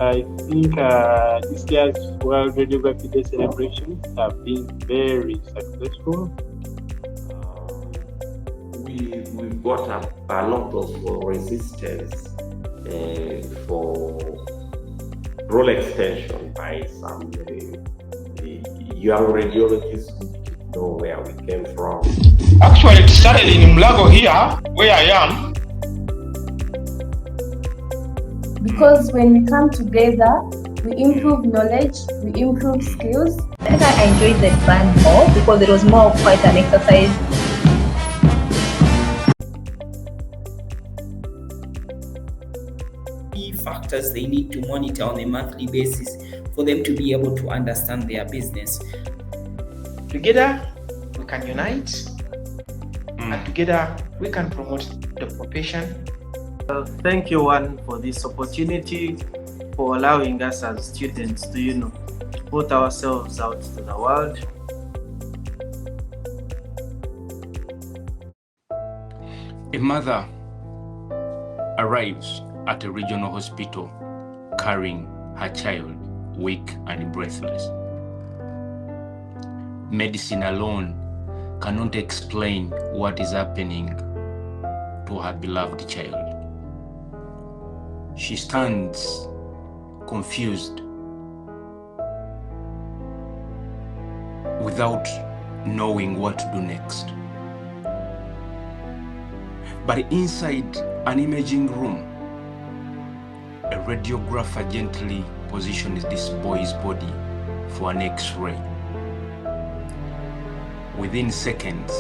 I think this year's World Radiography Day celebrations have been very successful. We've got a lot of resistance for role extension by some young radiologists who didn't know where we came from. Actually, it started in Mulago here, where I am. Because when we come together, we improve knowledge, we improve skills. I think I enjoyed the band more because it was more of quite an exercise. Key factors they need to monitor on a monthly basis for them to be able to understand their business. Together, we can unite, and together, we can promote the profession. Thank you, Juan, for this opportunity, for allowing us as students to, put ourselves out to the world. A mother arrives at a regional hospital carrying her child, weak and breathless. Medicine alone cannot explain what is happening to her beloved child. She stands confused, without knowing what to do next. But inside an imaging room, a radiographer gently positions this boy's body for an X-ray. Within seconds,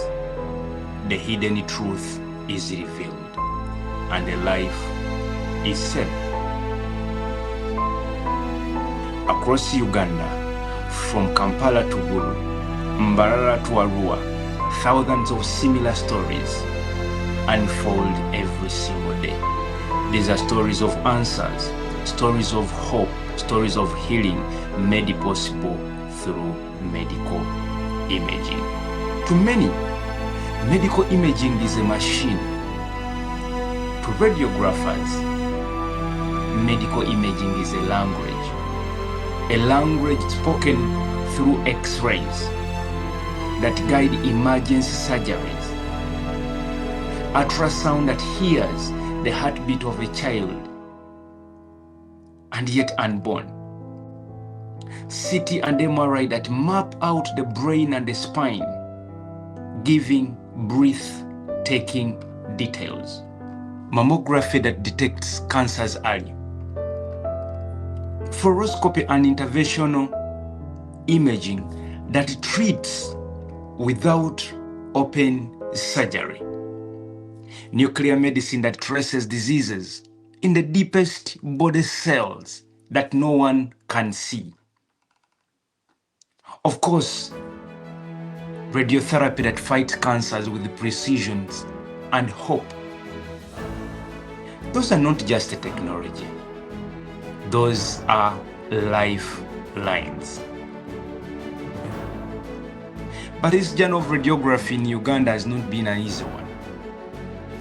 the hidden truth is revealed and a life is saved. Across Uganda, from Kampala to Gulu, Mbarara to Arua, thousands of similar stories unfold every single day. These are stories of answers, stories of hope, stories of healing made possible through medical imaging. To many, medical imaging is a machine. To radiographers, medical imaging is a language spoken through X-rays that guide emergency surgeries, ultrasound that hears the heartbeat of a child and yet unborn, CT and MRI that map out the brain and the spine, giving breathtaking details, mammography that detects cancers early, fluoroscopy and interventional imaging that treats without open surgery, nuclear medicine that traces diseases in the deepest body cells that no one can see. Of course, radiotherapy that fights cancers with precision and hope. Those are not just a technology. Those are lifelines. But this journey of radiography in Uganda has not been an easy one.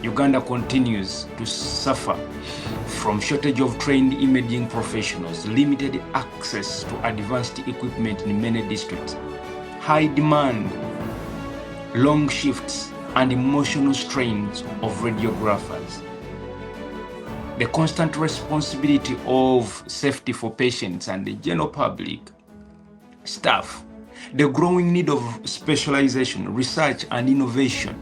Uganda continues to suffer from shortage of trained imaging professionals, limited access to advanced equipment in many districts, high demand, long shifts, and emotional strains of radiographers. The constant responsibility of safety for patients and the general public, staff, the growing need of specialization, research, and innovation.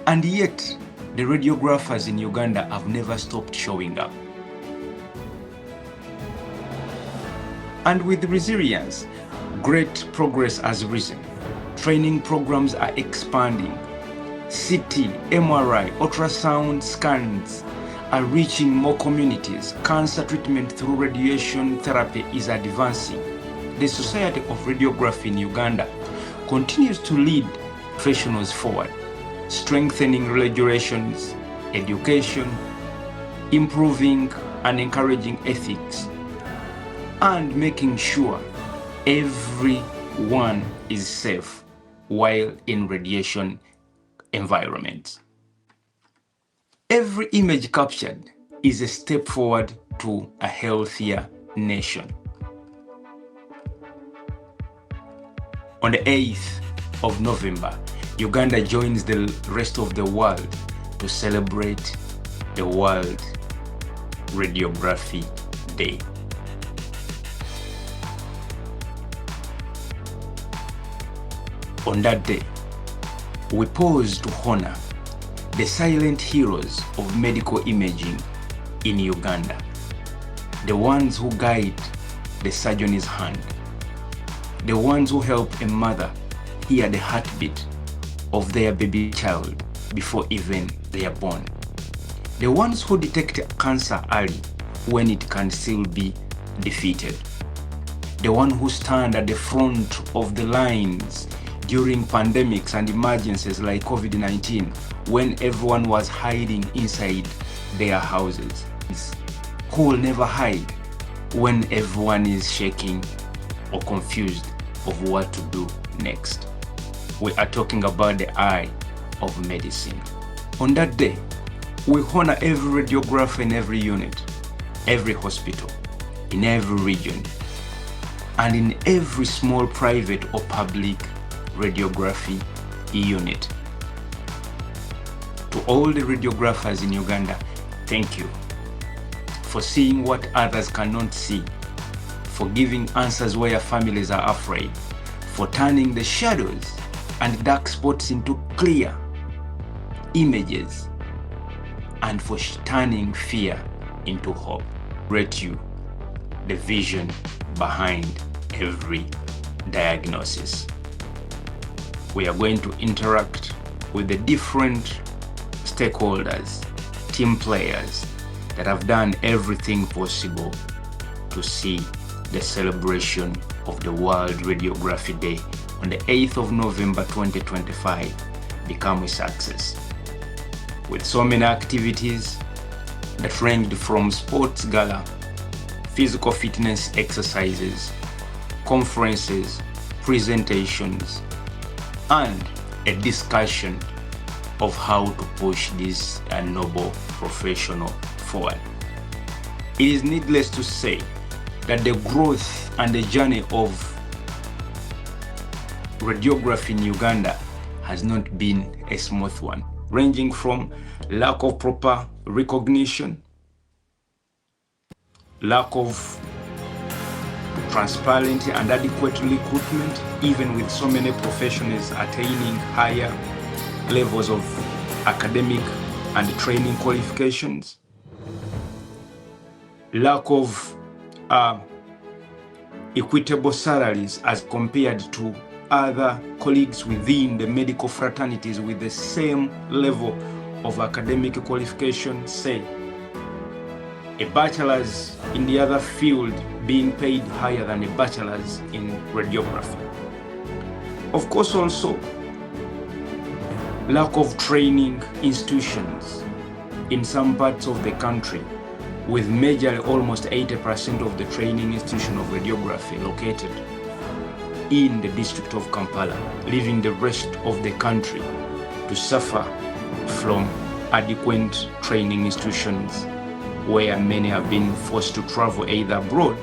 And yet, the radiographers in Uganda have never stopped showing up. And with resilience, great progress has risen. Training programs are expanding. CT, MRI, ultrasound scans are reaching more communities. Cancer treatment through radiation therapy is advancing. The Society of Radiography in Uganda continues to lead professionals forward, strengthening regulations, education, improving and encouraging ethics, and making sure everyone is safe while in radiation environments. Every image captured is a step forward to a healthier nation. On the 8th of November, Uganda joins the rest of the world to celebrate the World Radiography Day. On that day, we pause to honor the silent heroes of medical imaging in Uganda, the ones who guide the surgeon's hand, the ones who help a mother hear the heartbeat of their baby child before even they are born, the ones who detect cancer early when it can still be defeated, the ones who stand at the front of the lines during pandemics and emergencies like COVID-19 when everyone was hiding inside their houses, who will never hide when everyone is shaking or confused of what to do next. We are talking about the eye of medicine. On that day, we honor every radiographer in every unit, every hospital, in every region, and in every small private or public radiography unit. To all the radiographers in Uganda, thank you for seeing what others cannot see, for giving answers where families are afraid, for turning the shadows and dark spots into clear images, and for turning fear into hope. Rate you the vision behind every diagnosis. We are going to interact with the different stakeholders, team players that have done everything possible to see the celebration of the World Radiography Day on the 8th of November 2025 become a success. With so many activities that ranged from sports gala, physical fitness exercises, conferences, presentations, and a discussion of how to push this noble professional forward. It is needless to say that the growth and the journey of radiography in Uganda has not been a smooth one, ranging from lack of proper recognition, lack of transparent and adequate recruitment, even with so many professionals attaining higher levels of academic and training qualifications, lack of equitable salaries as compared to other colleagues within the medical fraternities with the same level of academic qualification, say a bachelor's in the other field being paid higher than a bachelor's in radiography. Of course, also lack of training institutions in some parts of the country, with majorly almost 80% of the training institution of radiography located in the district of Kampala, leaving the rest of the country to suffer from adequate training institutions, where many have been forced to travel either abroad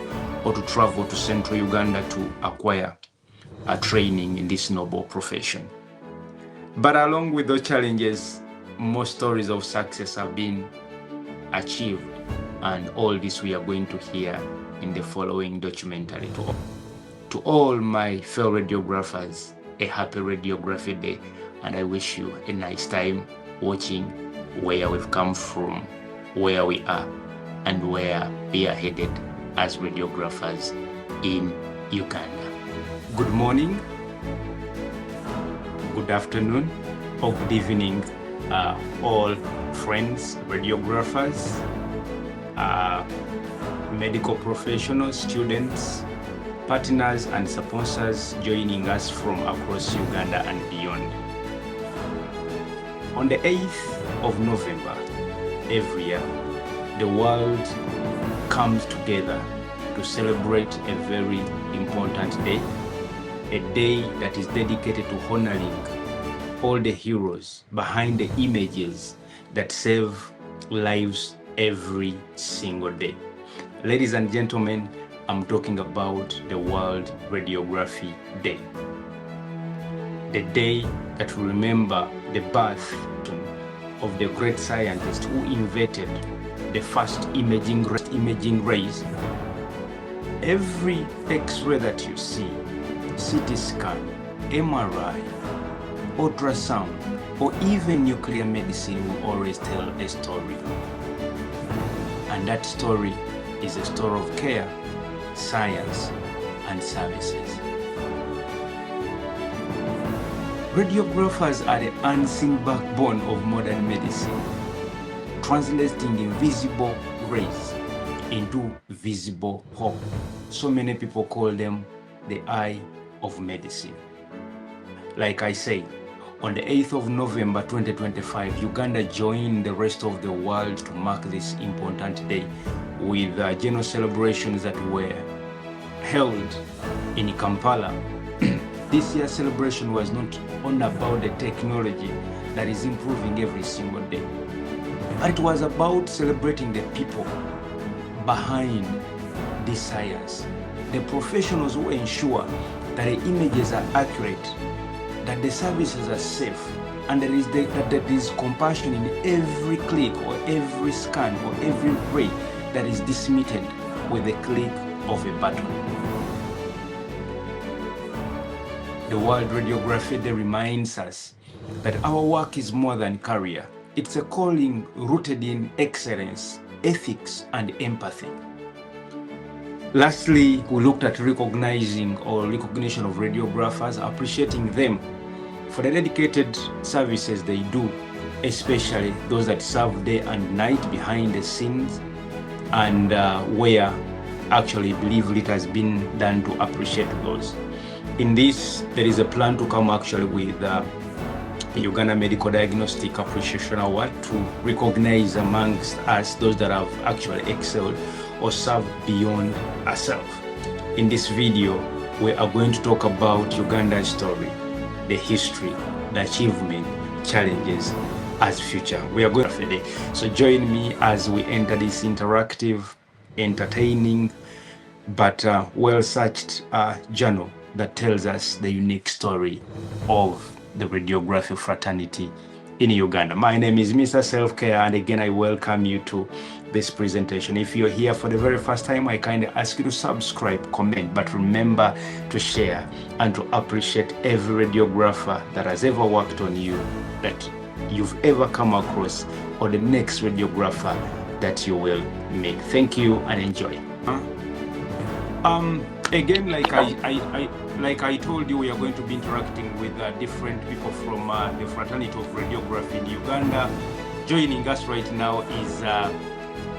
or to travel to central Uganda to acquire a training in this noble profession. But along with those challenges, more stories of success have been achieved, and all this we are going to hear in the following documentary. To all my fellow radiographers, a happy Radiography Day, and I wish you a nice time watching where we've come from, where we are, and where we are headed as radiographers in Uganda. Good morning, good afternoon, or good evening, all friends, radiographers, medical professionals, students, partners, and sponsors joining us from across Uganda and beyond. On the 8th of November every year, the world comes together to celebrate a very important day, a day that is dedicated to honoring all the heroes behind the images that save lives every single day. Ladies and gentlemen, I'm talking about the World Radiography Day. The day that we remember the birth of the great scientist who invented the first imaging rays. Every X-ray that you see, CT scan, MRI, ultrasound, or even nuclear medicine will always tell a story. And that story is a story of care, science, and services. Radiographers are the unseen backbone of modern medicine, translating invisible rays into visible hope. So many people call them the eye of medicine. Like I say, on the 8th of November 2025, Uganda joined the rest of the world to mark this important day with general celebrations that were held in Kampala. This year's celebration was not only about the technology that is improving every single day, but it was about celebrating the people behind this science, the professionals who ensure that the images are accurate, that the services are safe, and that there is compassion in every click or every scan or every ray that is disseminated with the click of a button. The World Radiography Day reminds us that our work is more than career. It's a calling rooted in excellence, ethics, and empathy. Lastly, we looked at recognition of radiographers, appreciating them for the dedicated services they do, especially those that serve day and night behind the scenes, and where actually believe it has been done to appreciate those. In this, there is a plan to come actually with the Uganda Medical Diagnostic Appreciation Award to recognize amongst us those that have actually excelled or served beyond ourselves. In this video, we are going to talk about Uganda's story, the history, the achievement, challenges, as future. We are going to today. So join me as we enter this interactive, entertaining, but well-searched journal that tells us the unique story of the radiography fraternity in Uganda. My name is Mr.Selfcare, and again, I welcome you to this presentation. If you're here for the very first time, I kindly ask you to subscribe, comment, but remember to share and to appreciate every radiographer that has ever worked on you, that you've ever come across, or the next radiographer that you will meet. Thank you and enjoy. Again, like I told you, we are going to be interacting with different people from the fraternity of radiography in Uganda. Joining us right now is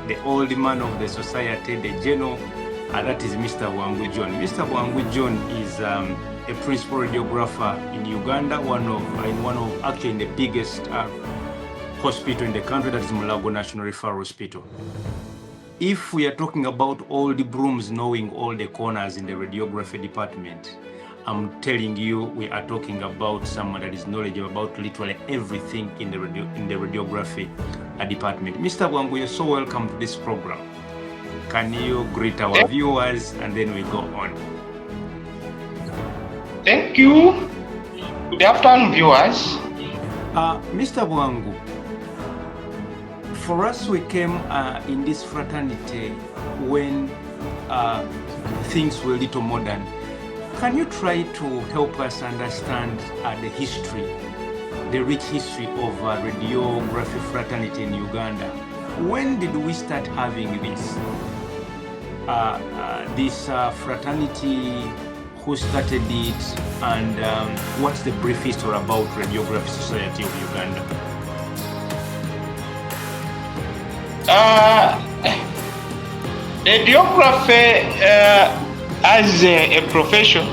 the old man of the society, the general, that is Mr. Bwangu John. Mr. Bwangu John is a principal radiographer in Uganda, one of actually the biggest hospital in the country, that is Mulago National Referral Hospital. If we are talking about all the brooms knowing all the corners in the radiography department, I'm telling you, we are talking about someone that is knowledgeable about literally everything in the radiography department. Mr. Bwangu, you're so welcome to this program. Can you greet our viewers and then we go on? Thank you. Good afternoon, viewers. Mr. Bwangu, for us, we came in this fraternity when things were a little modern. Can you try to help us understand the history, the rich history of radiography fraternity in Uganda? When did we start having this? This fraternity, who started it, and what's the brief history about Radiography Society of Uganda? Radiography as a profession,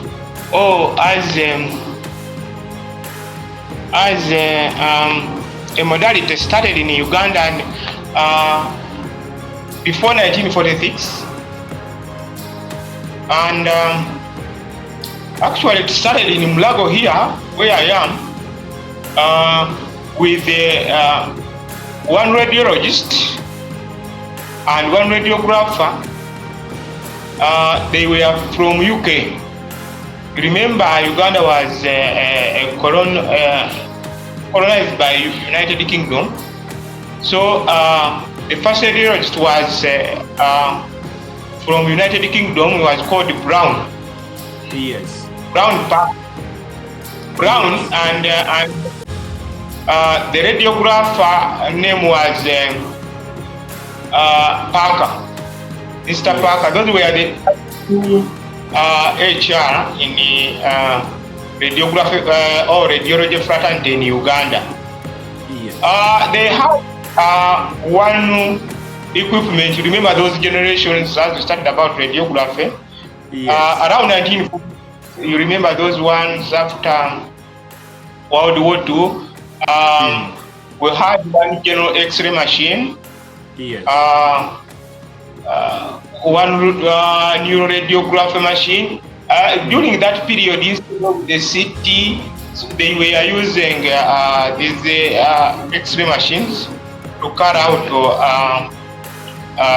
or as a modality, started in Uganda before 1946, and actually it started in Mulago here, where I am, with one radiologist and one radiographer. They were from UK. Remember, Uganda was colonized by United Kingdom. So the first radiologist was from United Kingdom. He was called Brown. Yes. Brown, and the radiographer name was Parker, Mr. Parker. Those were the two HR in the radiography or radiology fraternity in Uganda. Yes. They have one equipment. Remember those generations as we started about radiography? Yes. Around 1940, you remember those ones after World War II. We had one general X-ray machine. Yes. One neuroradiography machine. During that period, instead of the CT, they were using these X-ray machines to carry out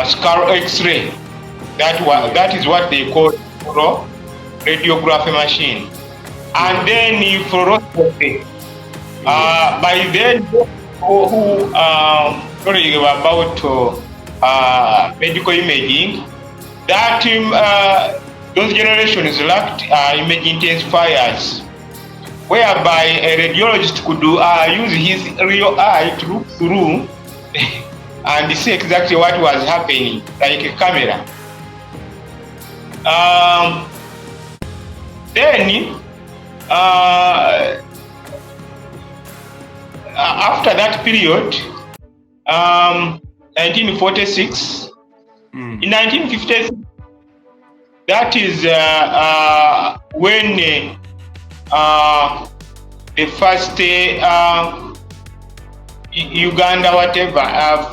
skull X-ray. That is what they call radiography machine. And then fluoroscopy. By then, who knowing about medical imaging, that those generations lacked image intensifiers, whereby a radiologist could use his real eye to look through and see exactly what was happening, like a camera. Then, after that period, 1946, in 1956, that is when the first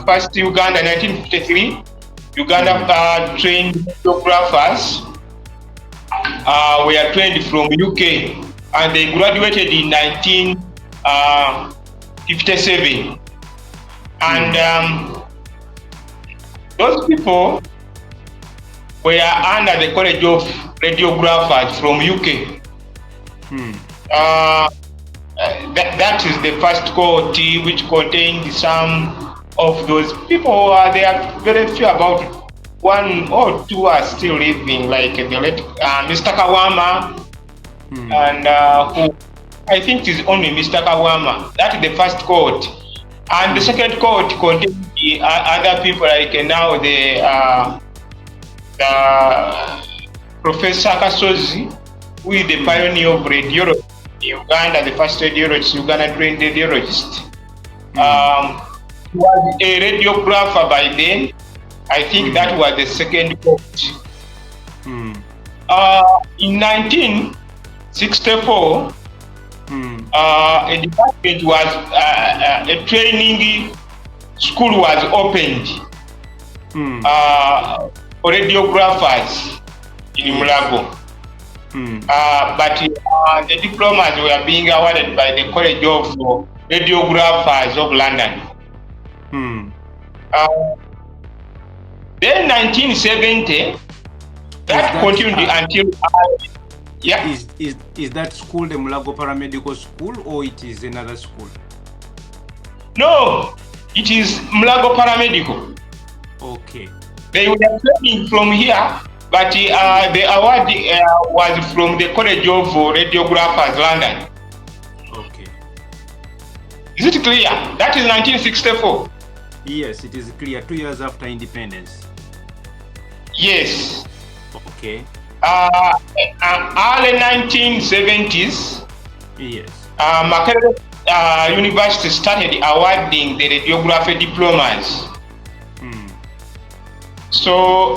first Uganda, 1953, Uganda trained radiographers were trained from UK, and they graduated in 1957. And those people were under the College of Radiographers from UK. That is the first cohort which contained some of those people. They are very few, about one or two are still living, like the late Mr. Kawama, and who I think is only Mr. Kawama. That is the first cohort. And the second cohort contains other people, like now the Professor Kasozi, who is the pioneer of radiology in Uganda, the first radiologist, Uganda trained radiologist. He was a radiographer by then. I think that was the second cohort. In 1964, a department was a training school was opened for radiographers in Mulago. But the diplomas were being awarded by the College of Radiographers of London. Then 1970, that continued until Is that school the Mulago Paramedical School, or it is another school? No, it is Mulago Paramedical. Okay. They were training from here, but the award was from the College of Radiographers, London. Okay. Is it clear? That is 1964. Yes, it is clear. 2 years after independence. Yes. Okay. Early 1970s, yes. Makerere University started awarding the radiography diplomas. So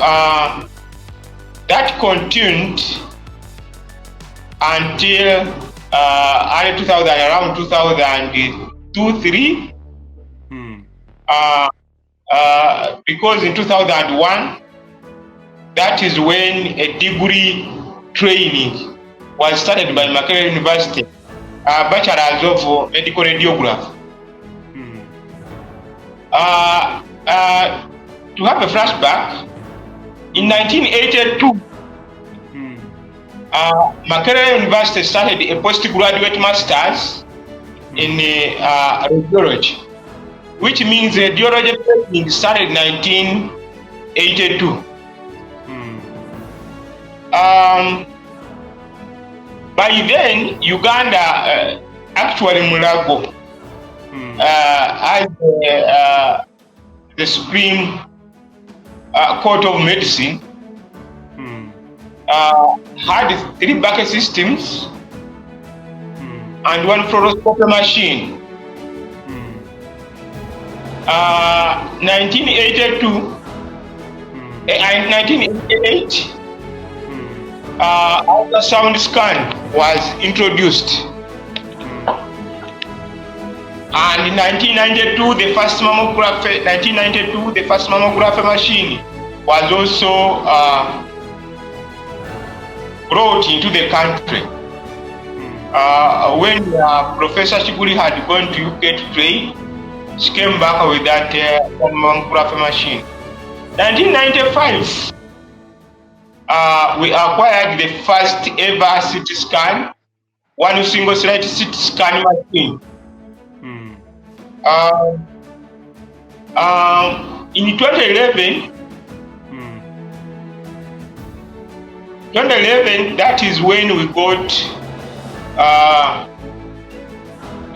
that continued until early 2000, around 2002-3, because in 2001, that is when a degree training was started by Makerere University, Bachelor's of Medical Radiography. To have a flashback, in 1982, Makerere University started a postgraduate master's in radiology, which means radiology training started in 1982. By then, Uganda, actually Mulago, as the Supreme Court of Medicine, had 3 bucket systems and 1 fluoroscopy machine. 1982 and 1988, ultrasound scan was introduced. And in 1992, the first mammography machine was also brought into the country. When Professor Shiguri had gone to UK to train, she came back with that mammography machine. 1995, we acquired the first ever CT scan, 1 single slide CT scan machine. In 2011, that is when we got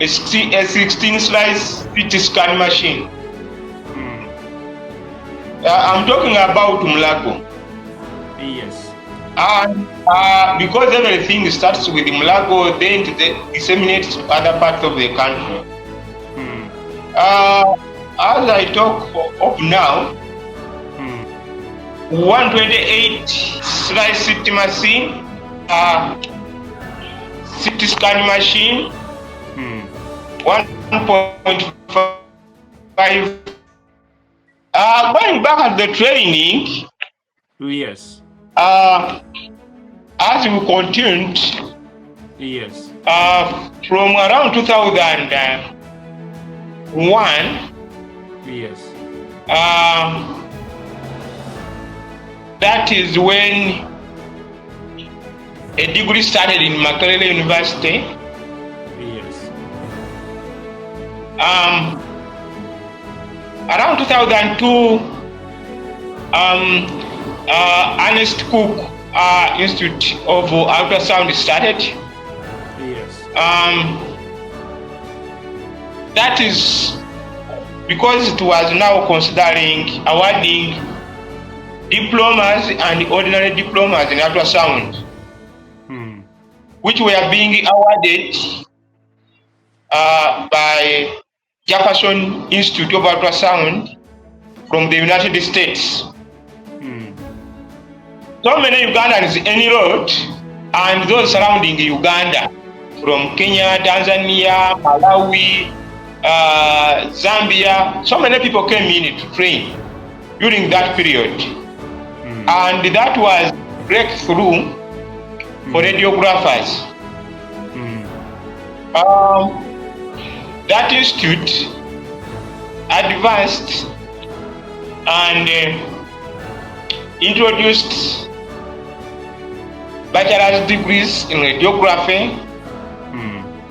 a 16 slice CT scan machine. I'm talking about Mulago. Yes. And because everything starts with Mulago, then it disseminates to other parts of the country. As I talk of now, 128 slice CT machine, CT scan machine, 1.5. Going back at the training, Yes. as we continued, Yes. from around 2001, Yes. that is when a degree started in Makerere University. Yes. Around 2002, Ernest Cook Institute of Ultrasound started. Yes. That is because it was now considering awarding diplomas and ordinary diplomas in ultrasound, which were being awarded by Jefferson Institute of Ultrasound from the United States. So many Ugandans enrolled, and those surrounding Uganda, from Kenya, Tanzania, Malawi, Zambia, so many people came in to train during that period. And that was breakthrough for radiographers. That institute advanced and introduced bachelor's degrees in radiography,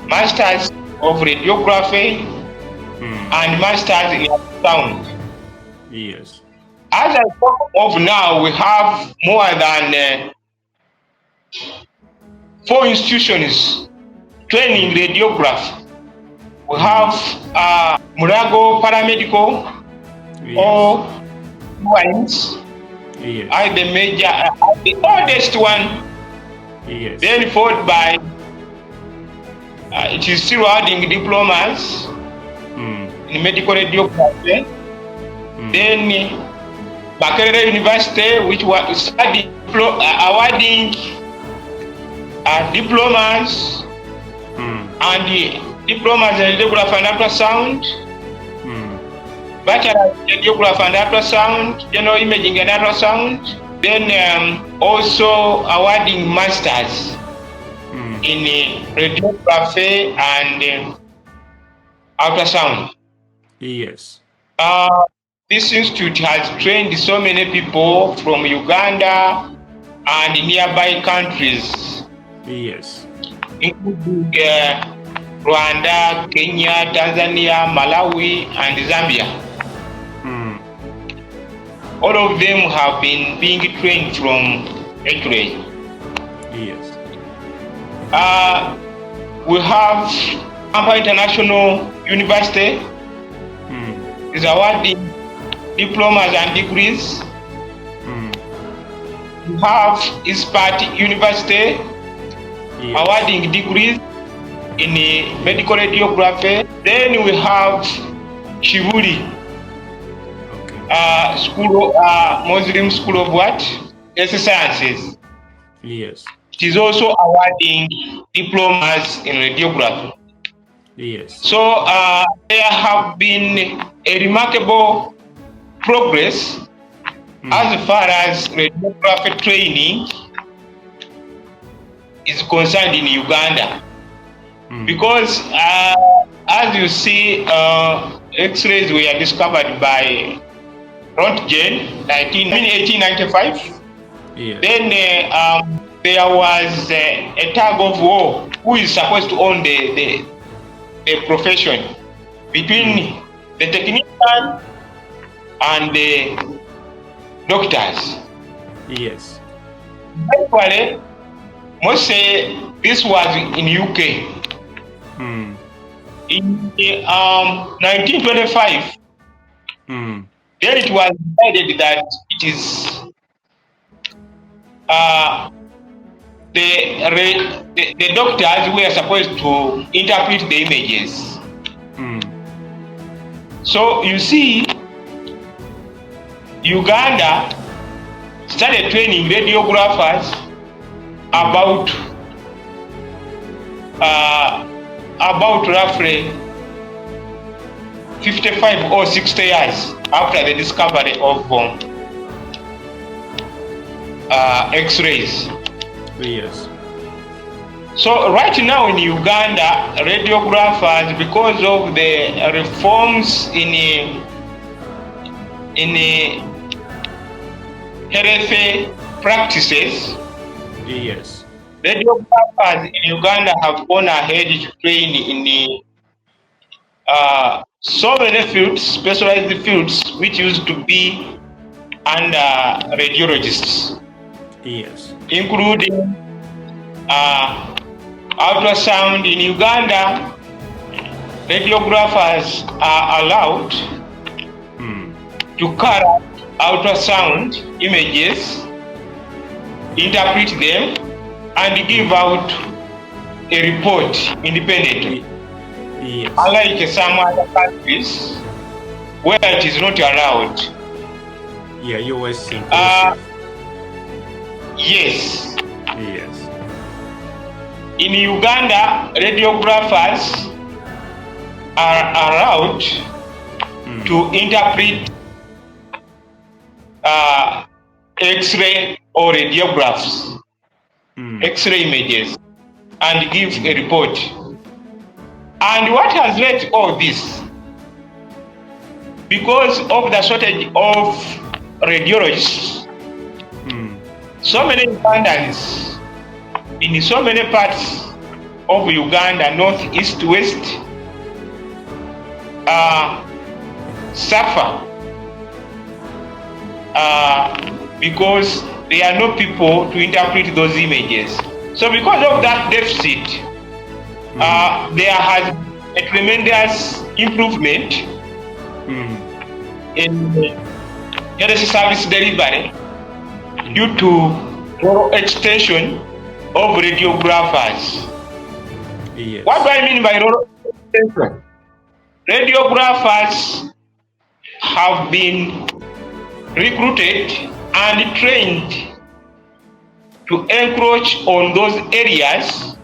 masters of radiography, and masters in ultrasound. Yes. As I talk of now, we have more than 4 institutions training radiography. We have Mulago Paramedical, or ones, are the major, the oldest one. Yes. Then followed by, it is still adding diplomas in medical radiography. Then Makerere University, which was studying, awarding diplomas and diplomas in radiography and ultrasound, bachelor in radiography and ultrasound, general imaging and ultrasound. Then also awarding masters in radiography and ultrasound. Yes. This institute has trained so many people from Uganda and nearby countries, Yes. including Rwanda, Kenya, Tanzania, Malawi, and Zambia. All of them have been being trained from X-ray. Yes. We have Kampala International University is awarding diplomas and degrees. We have Ispat University awarding degrees in medical radiography. Then we have Shivuli School, Muslim School of what? Sciences. Yes. It is also awarding diplomas in radiography. Yes. So there have been a remarkable progress as far as radiography training is concerned in Uganda, because as you see, X-rays were discovered by Rontgen in 1895. Yes. Then there was a tug of war who is supposed to own the profession between the technician and the doctors. Yes. Actually, most say this was in UK. In 1925, then it was decided that it is the doctors were supposed to interpret the images. So you see, Uganda started training radiographers about roughly 55 or 60 years after the discovery of X-rays. Yes. So right now in Uganda, radiographers, because of the reforms in health practices, Yes. radiographers in Uganda have gone ahead to train in so many fields, specialized fields, which used to be under radiologists. Yes. Including ultrasound. In Uganda, radiographers are allowed to carry ultrasound images, interpret them, and give out a report independently. Yes. Unlike some other countries where it is not allowed. Yeah, you were saying. Yes. Yes. In Uganda, radiographers are allowed to interpret X-ray or radiographs, X-ray images, and give a report. And what has led to all this? Because of the shortage of radiologists, so many Ugandans in so many parts of Uganda, north, east, west, suffer because there are no people to interpret those images. So because of that deficit, there has a tremendous improvement in health service delivery due to rural extension of radiographers. Yes. What do I mean by rural extension? Radiographers have been recruited and trained to encroach on those areas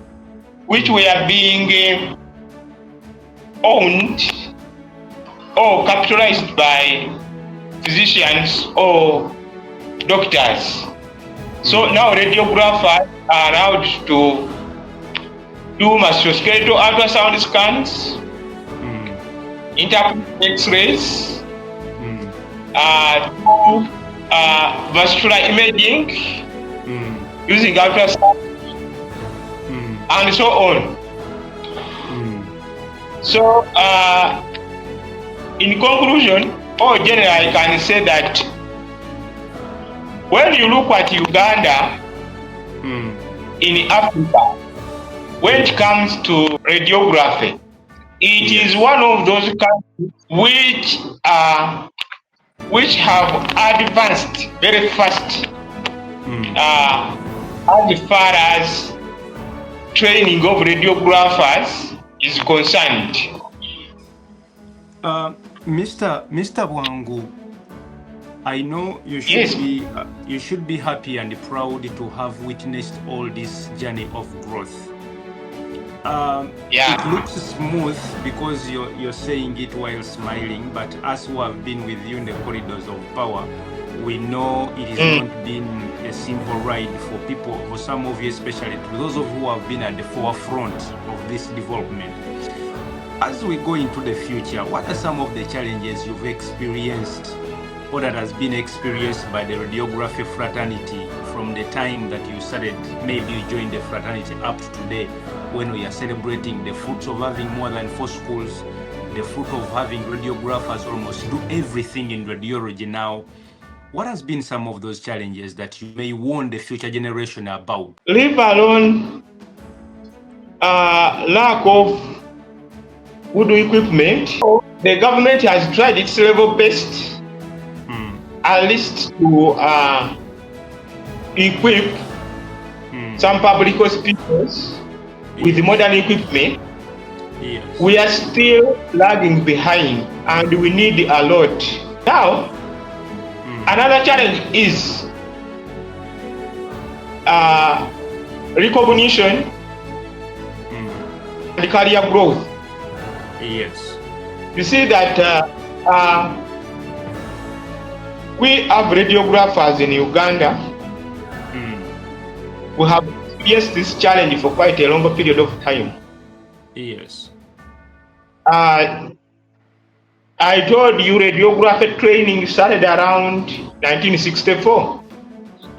which were being owned or capitalized by physicians or doctors. So now radiographers are allowed to do musculoskeletal ultrasound scans, interpret X-rays, do vascular imaging using ultrasound and so on. So, in conclusion, or generally, I can say that when you look at Uganda in Africa, when it comes to radiography, it is one of those countries which have advanced very fast as far as training of radiographers is concerned. Mr. Bwangu, I know you should be happy and proud to have witnessed all this journey of growth. It looks smooth because you're saying it while smiling, but us who have been with you in the corridors of power, we know it has not been a simple ride for people, for some of you especially, to those of who have been at the forefront of this development. As we go into the future, what are some of the challenges you've experienced or that has been experienced by the radiography fraternity from the time that you started, maybe you joined the fraternity up to today, when we are celebrating the fruits of having more than 4 schools, the fruit of having radiographers almost do everything in radiology now? What has been some of those challenges that you may warn the future generation about? Leave alone lack of good equipment. The government has tried its level best at least to equip some public hospitals with modern equipment. Yes. We are still lagging behind and we need a lot. Now, another challenge is recognition and career growth. Yes. You see that we have radiographers in Uganda who have experienced this challenge for quite a longer period of time. Yes. I told you radiography training started around 1964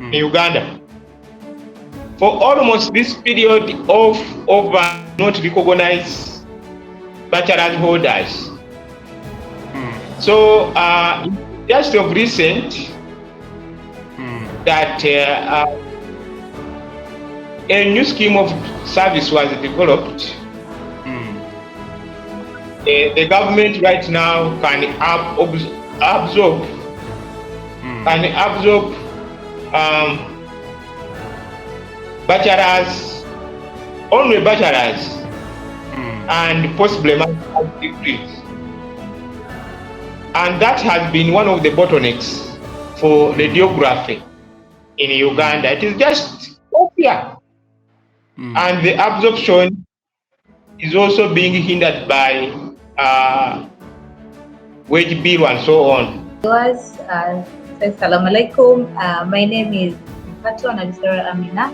in Uganda. For almost this period of not recognized bachelor's holders. So just of recent that a new scheme of service was developed. The government right now can absorb bachelors, only bachelors, and possibly master's degrees. And that has been one of the bottlenecks for radiography in Uganda. It is just here. And the absorption is also being hindered by wage bill and so on. Assalamu alaikum. My name is Fatou Nabisara Amina.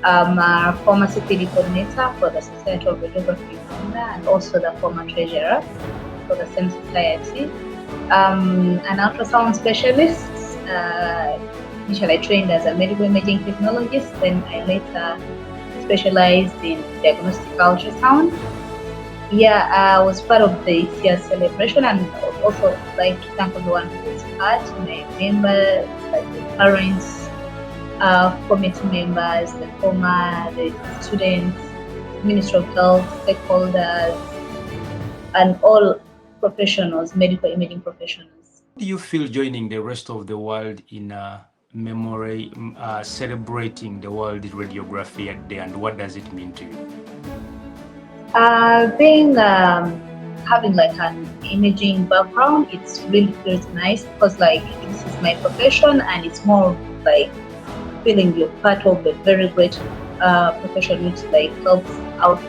I'm a former security coordinator for the Society of Radiography Uganda and also the former treasurer for the same society. An ultrasound specialist. Initially I trained as a medical imaging technologist, then I later specialized in diagnostic ultrasound. Yeah, I was part of the year celebration, and also like to thank everyone who was part, my members, like the parents, committee members, the former, the students, Ministry of Health, stakeholders, and all professionals, medical imaging professionals. How do you feel joining the rest of the world in memory, celebrating the World Radiography Day, and what does it mean to you? Having like an imaging background, it's really feels nice because like this is my profession, and it's more like feeling you're part of a very great profession which like helps out.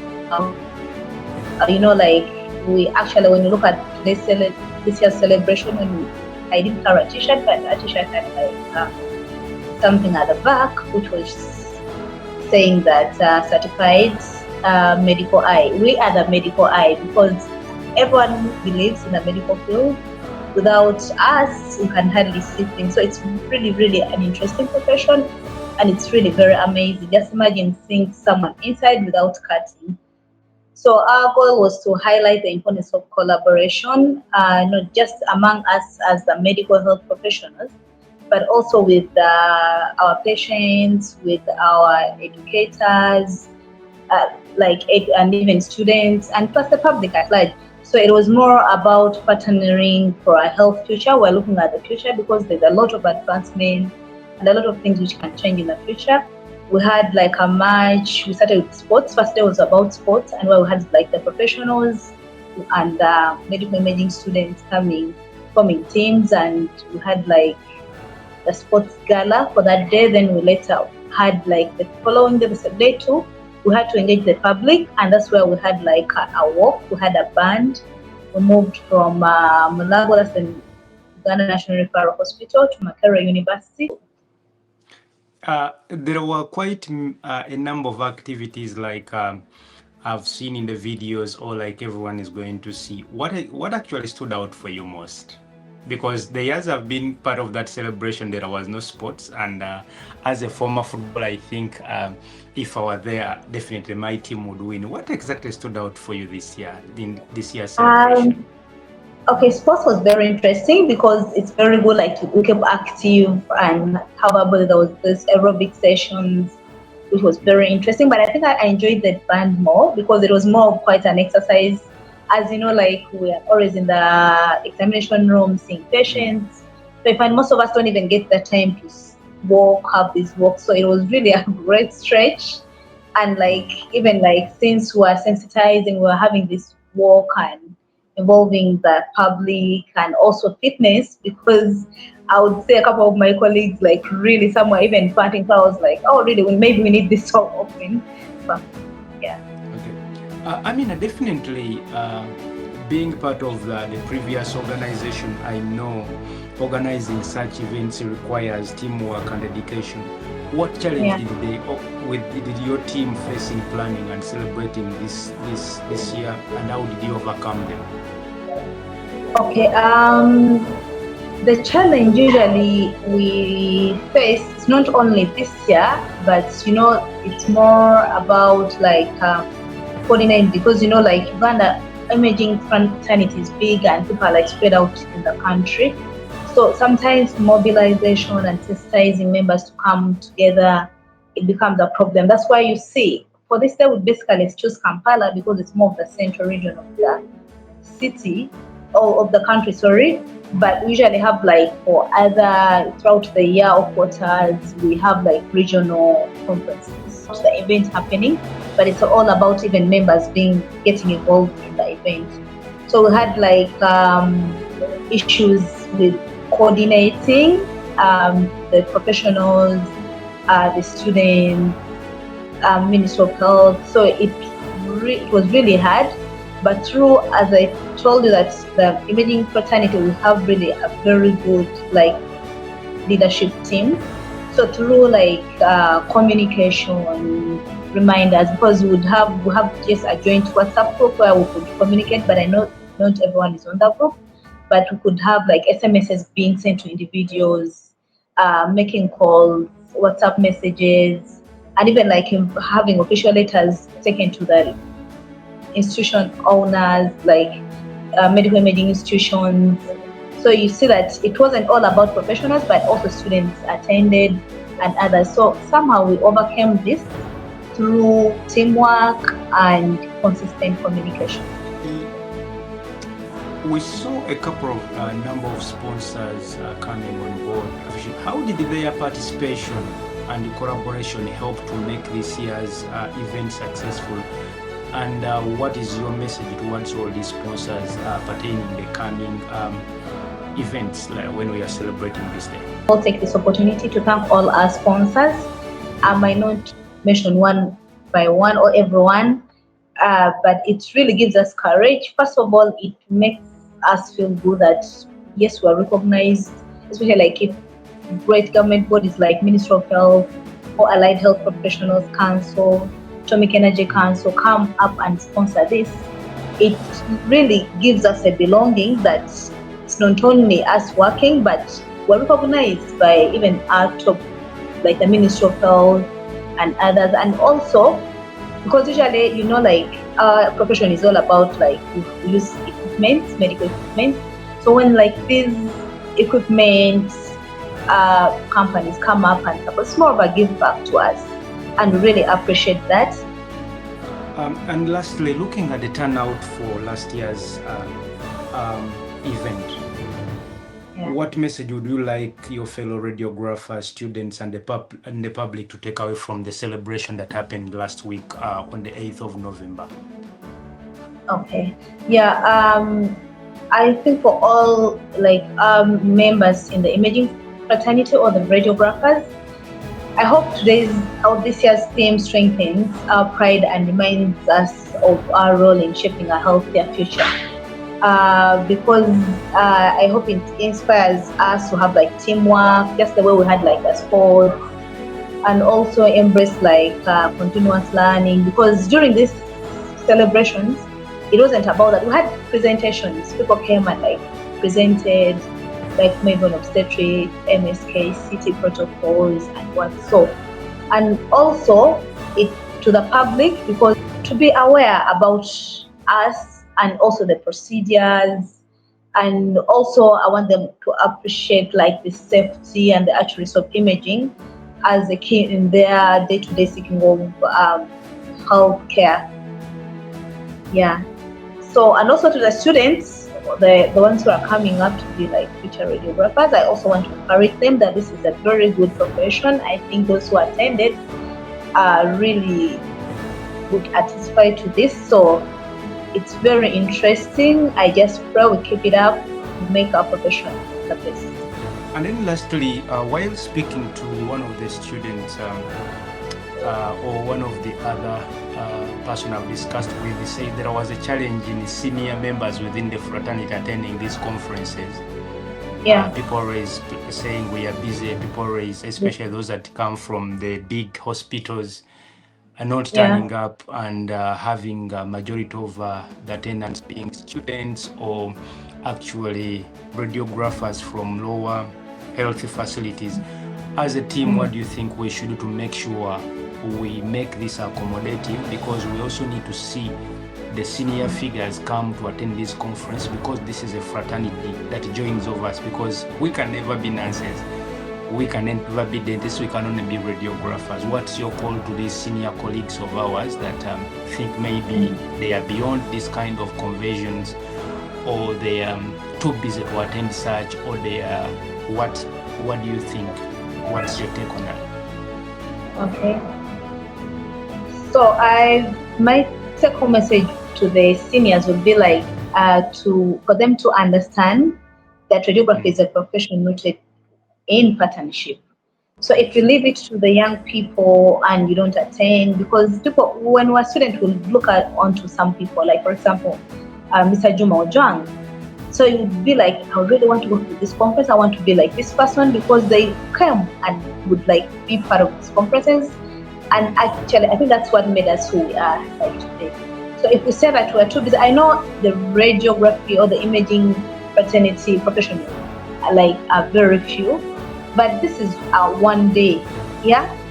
Like we actually, when you look at this year's celebration, when I didn't carry a t-shirt, but a t-shirt had like something at the back which was saying that certified medical eye. We are the medical eye because everyone who believes in the medical field without us, we can hardly see things. So it's really, really an interesting profession, and it's really very amazing. Just imagine seeing someone inside without cutting. So our goal was to highlight the importance of collaboration, not just among us as the medical health professionals, but also with our patients, with our educators, and even students, and plus the public at large. So it was more about partnering for a health future. We're looking at the future because there's a lot of advancement and a lot of things which can change in the future. We had like a match. We started with sports. First day was about sports, and where we had like the professionals and medical imaging students forming teams, and we had like the sports gala for that day. Then we later had like the following day, the day two, we had to engage the public, and that's where we had like a walk. We had a band. We moved from Mulago, that's the Uganda National Referral Hospital, to Makerere University. There were quite a number of activities like I've seen in the videos, or like everyone is going to see. What actually stood out for you most? Because the years have been part of that celebration, there was no sports, and as a former footballer, I think if I were there, definitely my team would win. What exactly stood out for you this year, in this year's celebration? Okay, sports was very interesting because it's very good, like to keep active, and however there was this aerobic sessions, which was very interesting. But I think I enjoyed that band more because it was more of quite an exercise. As you know, like we are always in the examination room seeing patients. So I find most of us don't even get the time to have these walks. So it was really a great stretch. And like even like since we are sensitizing, we're having this walk and involving the public and also fitness, because I would say a couple of my colleagues like really some were even panting. So I was like, oh really, maybe we need this so often. But yeah. Okay. Definitely being part of the previous organization, I know organizing such events requires teamwork and dedication. What challenge did your team face in planning and celebrating this year, and how did you overcome them? Okay, the challenge usually we face is not only this year, but it's more about like coordinating, because like Uganda imaging fraternity is big and people are like spread out in the country. So sometimes mobilization and sensitizing members to come together, it becomes a problem. That's why you see, for this day we basically choose Kampala because it's more of the central region of the city, or of the country, sorry. But we usually have like for other throughout the year or quarters, we have like regional conferences, the event happening, but it's all about even members getting involved in the event. So we had like issues with coordinating the professionals, the students, Ministry of Health. So it was really hard. But through, as I told you, that the imaging fraternity, we have really a very good like leadership team. So through like communication, reminders, because we have just a joint WhatsApp group where we could communicate, but I know not everyone is on that group. But we could have like SMSs being sent to individuals, making calls, WhatsApp messages, and even like having official letters taken to the institution owners, like medical imaging institutions. So you see that it wasn't all about professionals, but also students attended and others. So somehow we overcame this through teamwork and consistent communication. We saw a couple of number of sponsors coming on board. How did their participation and collaboration help to make this year's event successful? And what is your message towards all these sponsors pertaining the coming events, like when we are celebrating this day? I'll take this opportunity to thank all our sponsors. I might not mention one by one or everyone, but it really gives us courage. First of all, it makes us feel good that yes, we are recognized, especially like if great government bodies like Ministry of Health or Allied Health Professionals Council, Atomic Energy Council come up and sponsor this. It really gives us a belonging that it's not only us working, but we're recognized by even our top, like the Ministry of Health and others. And also, because usually, like our profession is all about like we use equipment, medical equipment. So when like these equipment companies come up and support, it's more of a give back to us, and we really appreciate that. And lastly, looking at the turnout for last year's event, what message would you like your fellow radiographers, students, and the public to take away from the celebration that happened last week on the 8th of November? Okay. Yeah. I think for all like members in the imaging fraternity or the radiographers, I hope this year's theme strengthens our pride and reminds us of our role in shaping a healthier future. Because I hope it inspires us to have like teamwork, just the way we had like a sport, and also embrace like continuous learning. Because during these celebrations, it wasn't about that. We had presentations. People came and like presented, like maybe on obstetric, MSK, CT protocols, and what so. And also it to the public, because to be aware about us and also the procedures. And also I want them to appreciate like the safety and the accuracy of imaging as a key in their day-to-day seeking of healthcare. Yeah. So, and also to the students, the ones who are coming up to be like future radiographers, I also want to encourage them that this is a very good profession. I think those who attended really would testify to this. So it's very interesting. I just pray we keep it up, make our profession the best. And then lastly, while speaking to one of the students or one of the other person I've discussed with, he said there was a challenge in senior members within the fraternity attending these conferences. Yeah. People raise saying we are busy. People raise, especially those that come from the big hospitals, are not turning up and having a majority of the attendants being students or actually radiographers from lower healthy facilities. As a team, what do you think we should do to make sure we make this accommodative? Because we also need to see the senior figures come to attend this conference, because this is a fraternity that joins of us, because we can never be nurses, we can never be dentists, we can only be radiographers. What's your call to these senior colleagues of ours that think maybe they are beyond this kind of conversions, or they are too busy to attend such, or they are what do you think? What's your take on that? Okay. So my second message to the seniors would be like for them to understand that radiography is a profession rooted in partnership. So if you leave it to the young people and you don't attend, because people, when we're students, will look onto some people, like for example, Mr. Juma Ojwang. So you'd be like, I really want to go to this conference. I want to be like this person, because they came and would like be part of these conferences. And actually, I think that's what made us who we are like today. So if we say that we're too busy, I know the radiography or the imaging fraternity professionals are very few, but this is one day,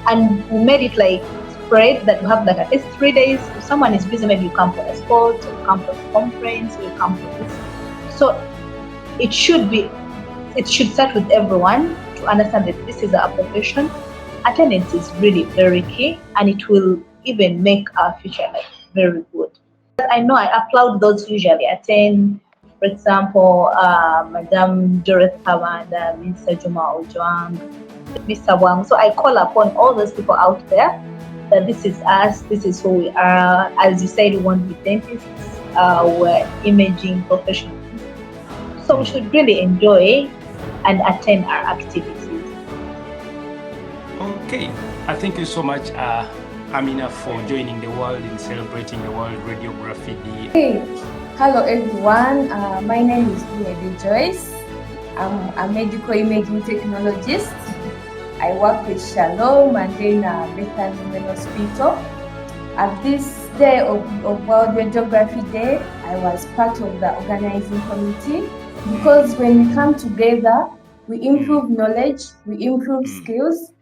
and we made it like spread that you have like at least 3 days. If someone is busy, maybe you come for a sport, or you come for a conference, or you come for this. So it should start with everyone to understand that this is our profession. Attendance is really very key, and it will even make our future very good. I know I applaud those who usually attend. For example, Madam Dorothy Kawanda, Mr. Juma Ojwang, Mr. Wang. So I call upon all those people out there that this is us, this is who we are. As you said, we won't be dentists, we're imaging professionals. So we should really enjoy and attend our activities. Okay, I thank you so much, Amina, for joining the world in celebrating the World Radiography Day. Hey, hello everyone. My name is Buede Joyce. I'm a medical imaging technologist. I work with Shalom and then Bethany Women Hospital. At this day of World Radiography Day, I was part of the organizing committee because when we come together, we improve knowledge, we improve skills,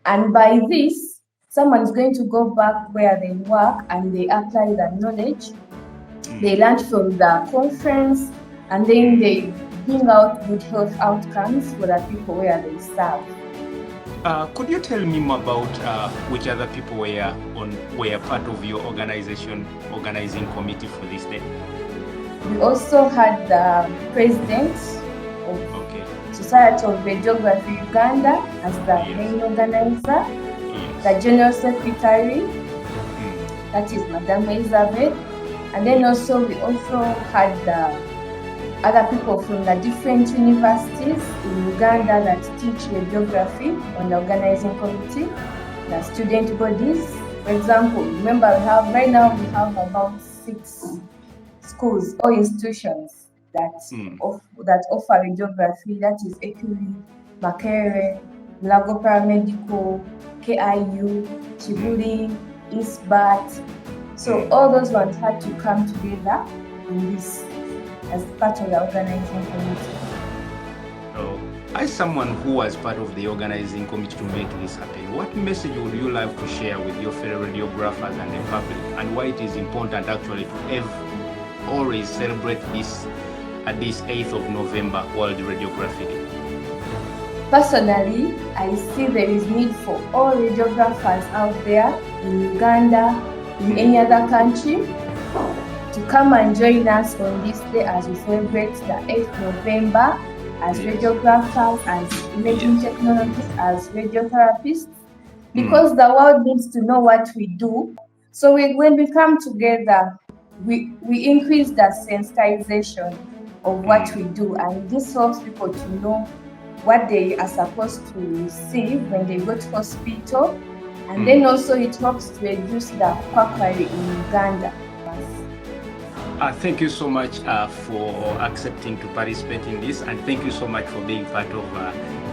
and by this, someone is going to go back where they work and they apply that knowledge. They learn from the conference, and then they bring out good health outcomes for the people where they serve. Could you tell me more about which other people were part of your organizing committee for this day? We also had the president of Society of Radiography Uganda as the main organizer, the general secretary, that is Madam Elizabeth, and then also we also had other people from the different universities in Uganda that teach radiography on the organizing committee, the student bodies. For example, remember right now we have about 6 schools or institutions that offer radiography. That is Ekuri, Makerere, Mulago Paramedical, KIU, Chibuli, Eastbat. So all those ones had to come together in this as part of the organizing committee. As someone who was part of the organizing committee to make this happen, what message would you like to share with your fellow radiographers and the public, and why it is important actually to always celebrate this at this 8th of November, World Radiography Day? Personally, I see there is need for all radiographers out there in Uganda, in any other country, to come and join us on this day as we celebrate the 8th November as radiographers, as imaging technologists, as radiotherapists, because the world needs to know what we do. So when we come together, we increase the sensitization of what we do, and this helps people to know what they are supposed to receive when they go to hospital, and then also it helps to reduce the quackery in Uganda. Thank you so much for accepting to participate in this, and thank you so much for being part of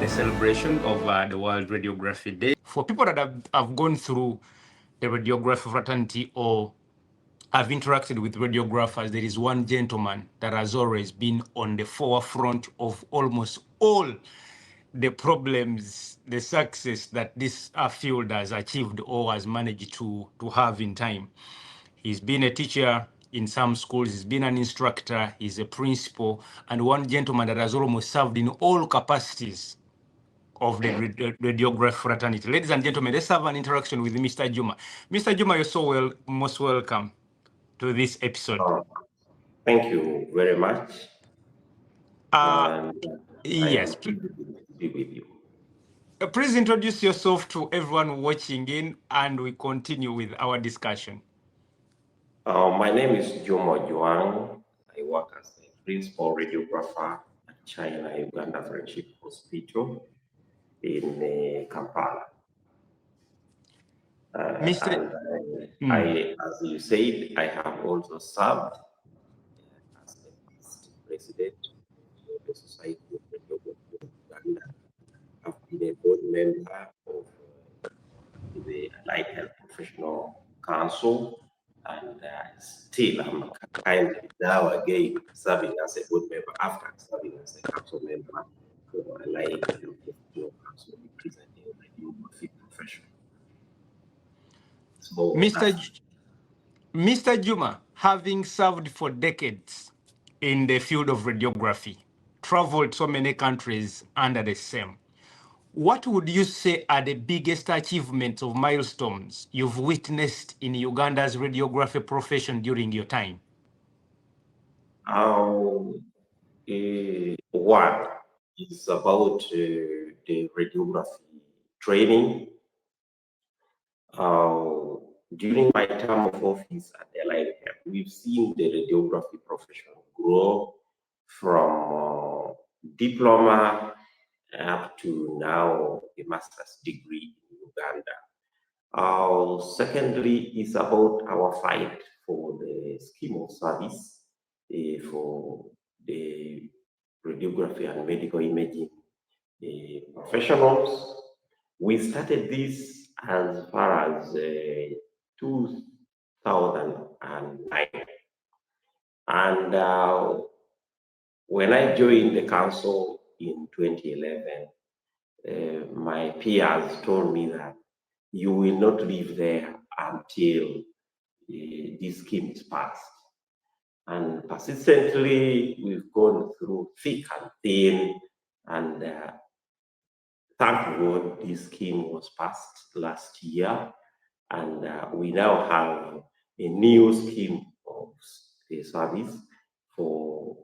the celebration of the World Radiography Day. For people that have gone through the radiography fraternity or have interacted with radiographers, there is one gentleman that has always been on the forefront of almost all the problems, the success that this field has achieved or has managed to have in time. He's been a teacher in some schools, he's been an instructor, he's a principal, and one gentleman that has almost served in all capacities of the radiography fraternity. Ladies and gentlemen, let's have an interaction with Mr. Juma. Mr. Juma, you're so most welcome to this episode. Thank you very much. Yes. Be with you. Please introduce yourself to everyone watching in, and we continue with our discussion. My name is Jomo Juang. I work as a principal radiographer at China-Uganda Friendship Hospital in Kampala. As you said, I have also served as the past president of the Society of Radiography of Uganda. I've been a board member of the Allied Health Professional Council, and still I'm kind of now again serving as a board member after serving as a council member for Allied Health Professional Council, representing radiography professional. So, Mr. Juma, having served for decades in the field of radiography, traveled so many countries under the same, what would you say are the biggest achievements of milestones you've witnessed in Uganda's radiography profession during your time? One is about the radiography training. During my term of office at the Allied Health, we've seen the radiography profession grow from diploma up to now a master's degree in Uganda. Secondly, is about our fight for the scheme of service for the radiography and medical imaging professionals. We started this as far as 2009, and When I joined the council in 2011, my peers told me that you will not live there until this scheme is passed. And persistently, we've gone through thick and thin, and thank God this scheme was passed last year, and we now have a new scheme of service for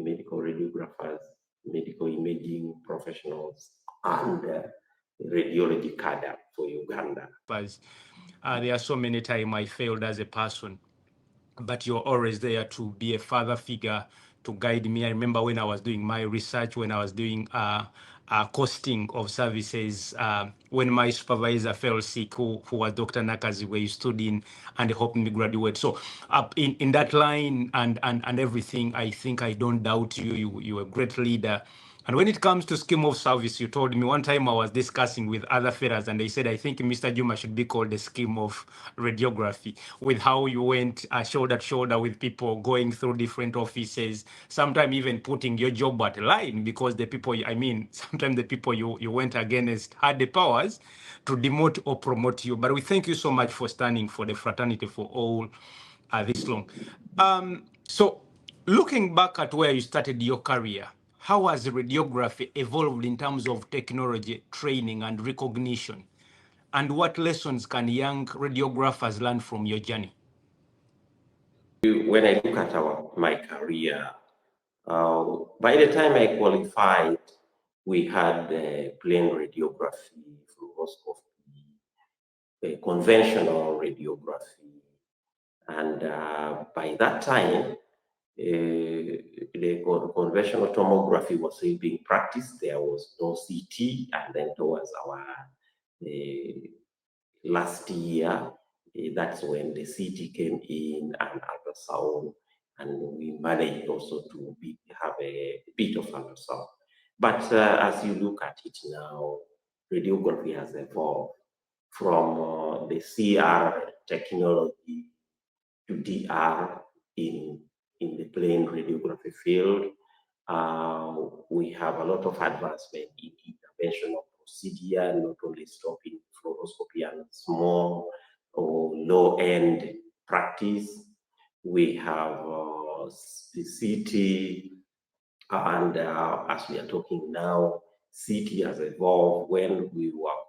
medical radiographers, medical imaging professionals, and radiology cadre for Uganda. There are so many times I failed as a person, but you're always there to be a father figure to guide me. I remember when I was doing my research, when I was doing costing of services, when my supervisor fell sick, who was Dr. Nakazi, where you stood in and helped me graduate. So in that line and everything, I think I don't doubt you. You're a great leader. And when it comes to scheme of service, you told me one time I was discussing with other fellows, and they said, I think Mr. Juma should be called the scheme of radiography, with how you went shoulder to shoulder with people, going through different offices, sometimes even putting your job at line, because the people, sometimes the people you went against had the powers to demote or promote you. But we thank you so much for standing for the fraternity for all this long. So looking back at where you started your career, how has radiography evolved in terms of technology, training, and recognition? And what lessons can young radiographers learn from your journey? When I look at my career, by the time I qualified, we had plain radiography, fluoroscopy, conventional radiography. And by that time, the conventional tomography was still being practiced. There was no CT, and then towards our last year, that's when the CT came in and ultrasound, and we managed also to have a bit of ultrasound. But as you look at it now, radiography has evolved from the CR technology to DR in the plain radiography field. We have a lot of advancement in interventional procedure, not only stopping fluoroscopy and small or low-end practice. We have the CT, and as we are talking now, CT has evolved. When we were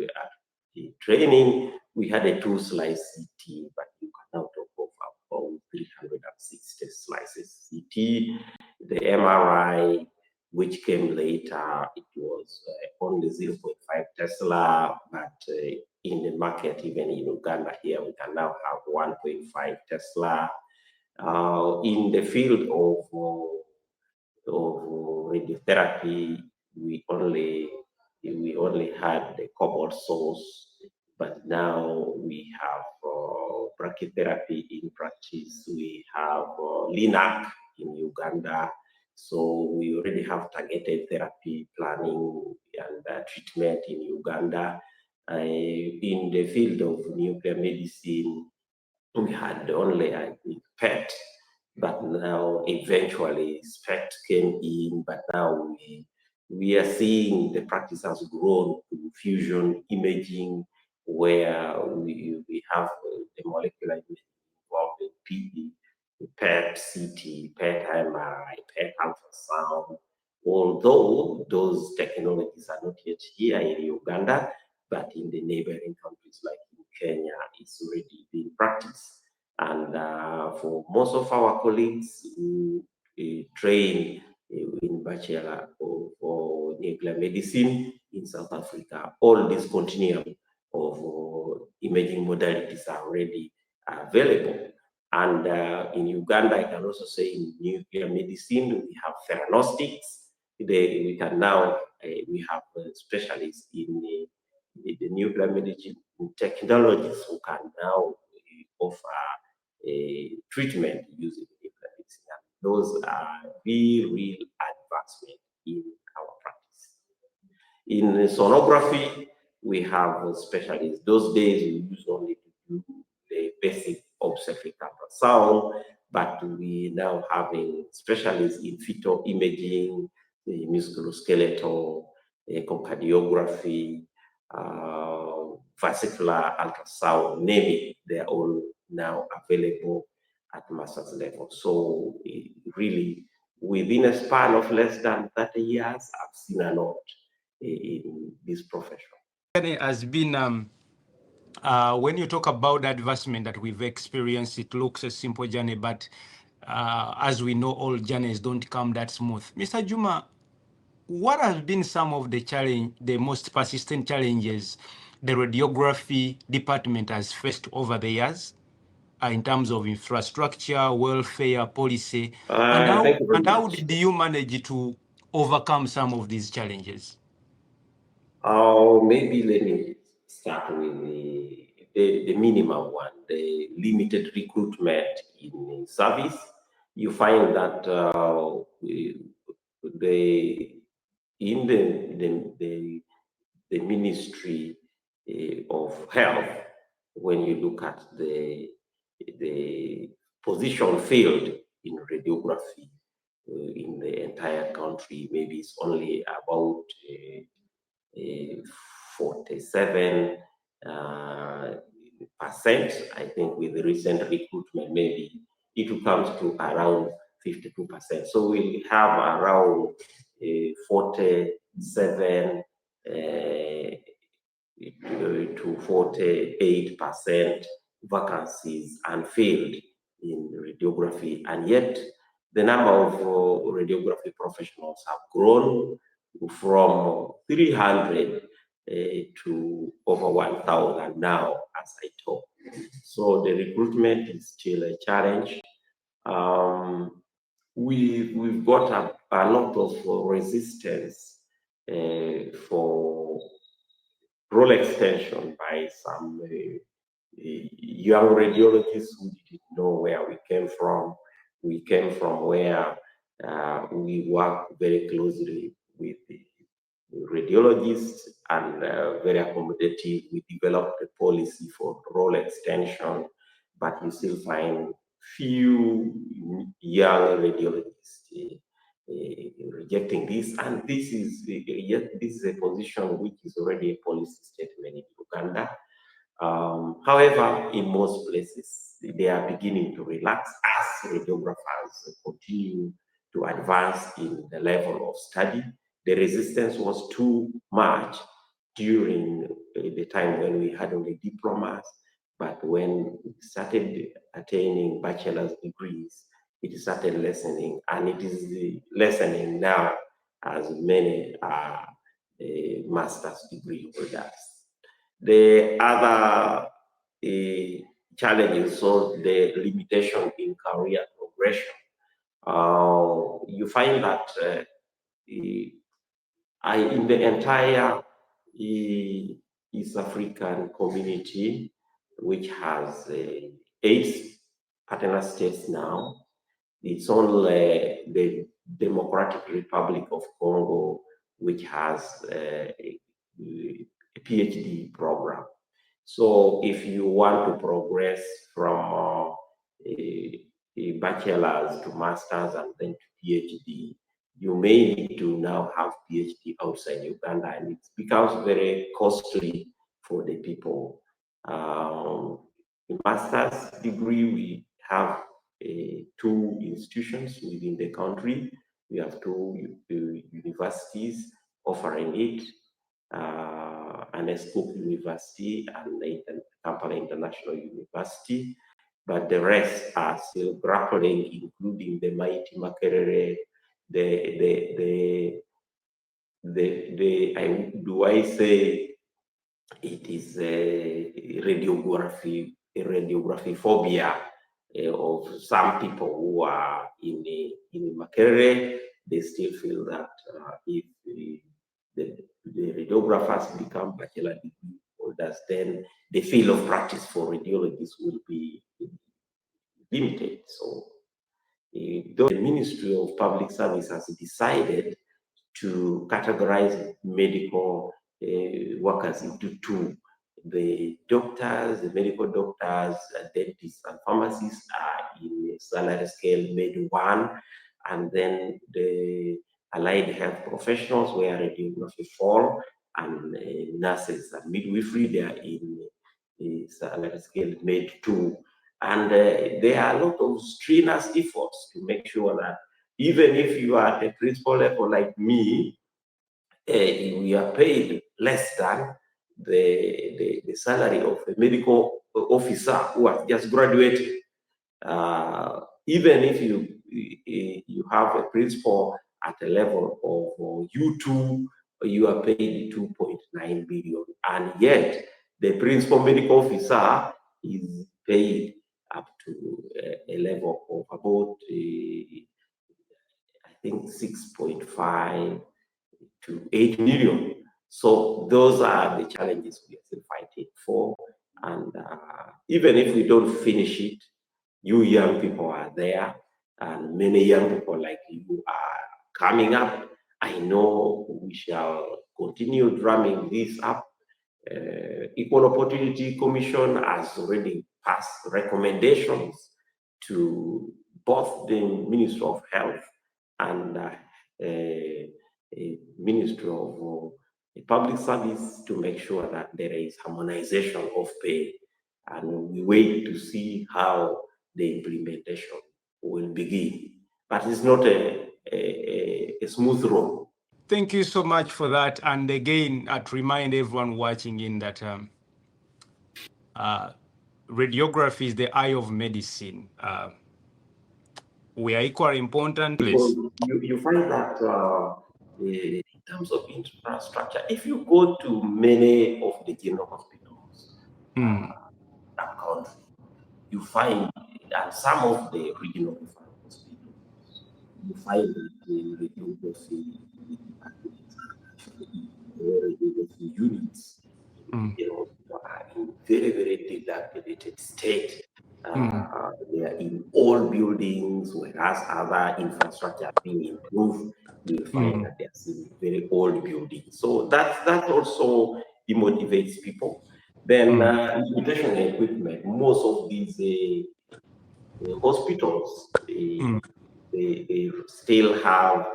at the training, we had a 2-slice CT, but you can now talk of about 360 slices CT. The MRI, which came later, it was only 0.5 Tesla, but in the market, even in Uganda here, we can now have 1.5 Tesla. In the field of radiotherapy, we only had the cobalt source, but now we have brachytherapy in practice. We have LINAC in Uganda. So we already have targeted therapy planning and treatment in Uganda. In the field of nuclear medicine, we had only PET, but now eventually SPECT came in, but now we are seeing the practice has grown to fusion imaging, where we have the molecular imaging involved in PET, CT, PET MRI, PET ultrasound. Although those technologies are not yet here in Uganda, but in the neighboring countries like in Kenya, it's already being practiced. And for most of our colleagues who train in bachelor or nuclear medicine in South Africa, all this continuum of imaging modalities are already available. And in Uganda, I can also say in nuclear medicine, we have theranostics. We can now, we have specialists in the nuclear medicine technologies who can now offer treatment using nuclear medicine. Those are real advancement in our practice. In sonography, we have specialists. Those days we used only to do the basic obstetric ultrasound, but we now having specialists in fetal imaging, musculoskeletal, echocardiography, vascular ultrasound, name it, they're all now available at master's level. So really, within a span of less than 30 years, I've seen a lot in this profession. It has been, when you talk about the advancement that we've experienced, it looks a simple journey, but as we know, all journeys don't come that smooth. Mr. Juma, what has been some of the most persistent challenges the radiography department has faced over the years in terms of infrastructure, welfare, policy, and how did you manage to overcome some of these challenges? Maybe let me start with the minimum one, the limited recruitment in service. You find that in the Ministry of Health, when you look at the position field in radiography in the entire country, maybe it's only about 47%. I think with the recent recruitment, maybe it will come to around 52%. So we'll have around 47 to 48% vacancies unfilled in radiography, and yet the number of radiography professionals have grown from 300 to over 1,000 now, as I talk. So the recruitment is still a challenge. We've got a lot of resistance for role extension by some young radiologists who didn't know where we came from. We came from where we work very closely with the radiologists and very accommodative. We developed a policy for role extension, but you still find few young radiologists rejecting this, and this is a position which is already a policy statement in Uganda. However, in most places, they are beginning to relax as radiographers continue to advance in the level of study. The resistance was too much during the time when we had only diplomas, but when we started attaining bachelor's degrees, it started lessening, and it is lessening now as many are master's degree holders. The other challenges, so the limitation in career progression. You find that in the entire East African community, which has 8 partner states now, it's only the Democratic Republic of Congo which has a PhD program. So if you want to progress from a bachelor's to master's and then to PhD, you may need to now have PhD outside Uganda, and it becomes very costly for the people. Master's degree, we have 2 institutions within the country. We have 2 universities offering it, an ESCOP University and the Kampala International University, but the rest are still grappling, including the mighty Makerere, do I say it is a radiography phobia of some people who are in Makerere. They still feel that if the radiographers become bachelor degree holders, then the field of practice for radiologists will be limited. So the Ministry of Public Service has decided to categorize medical workers into 2 the doctors, the medical doctors, dentists, and pharmacists are in a salary scale made 1, and then the allied health professionals, where radiography fall, and nurses and midwifery, they are in a salary scale made 2. And there are a lot of strenuous efforts to make sure that even if you are at a principal level like me, we are paid less than the salary of a medical officer who has just graduated. Even if you have a principal at a level of U2, you are paid 2.9 billion, and yet the principal medical officer is paid up to a level of about I think 6.5 to 8 million. So those are the challenges we are still fighting for. And even if we don't finish it, you young people are there, and many young people like you are coming up. I know we shall continue drumming this up. Equal Opportunity Commission has already passed recommendations to both the Ministry of Health and Ministry of Public Service to make sure that there is harmonization of pay, and we wait to see how the implementation will begin. But it's not a smooth road. Thank you so much for that. And again, I'd remind everyone watching in that radiography is the eye of medicine. We are equally important. Because you find that in terms of infrastructure, if you go to many of the general hospitals around, you find, and some of the regional hospitals, you find that the radiography units, are in very, very dilapidated state. They are in old buildings, whereas other infrastructure being improved, you will find that they are still very old buildings. So that also demotivates people. Then instrumentation equipment, most of these hospitals, they still have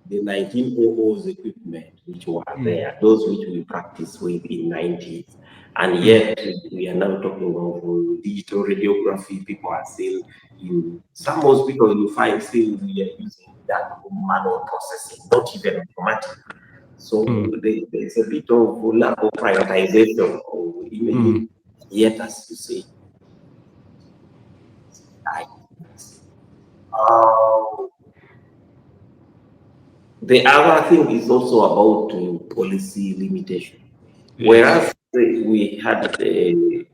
the 1900s equipment which were there, those which we practiced with in 90s. And yet we are now talking about digital radiography. People are still in some hospitals, you find still we are using that manual processing, not even automatic. So there's a bit of lack of prioritization of imaging. Yet, as you say, the other thing is also about policy limitation. Whereas we had in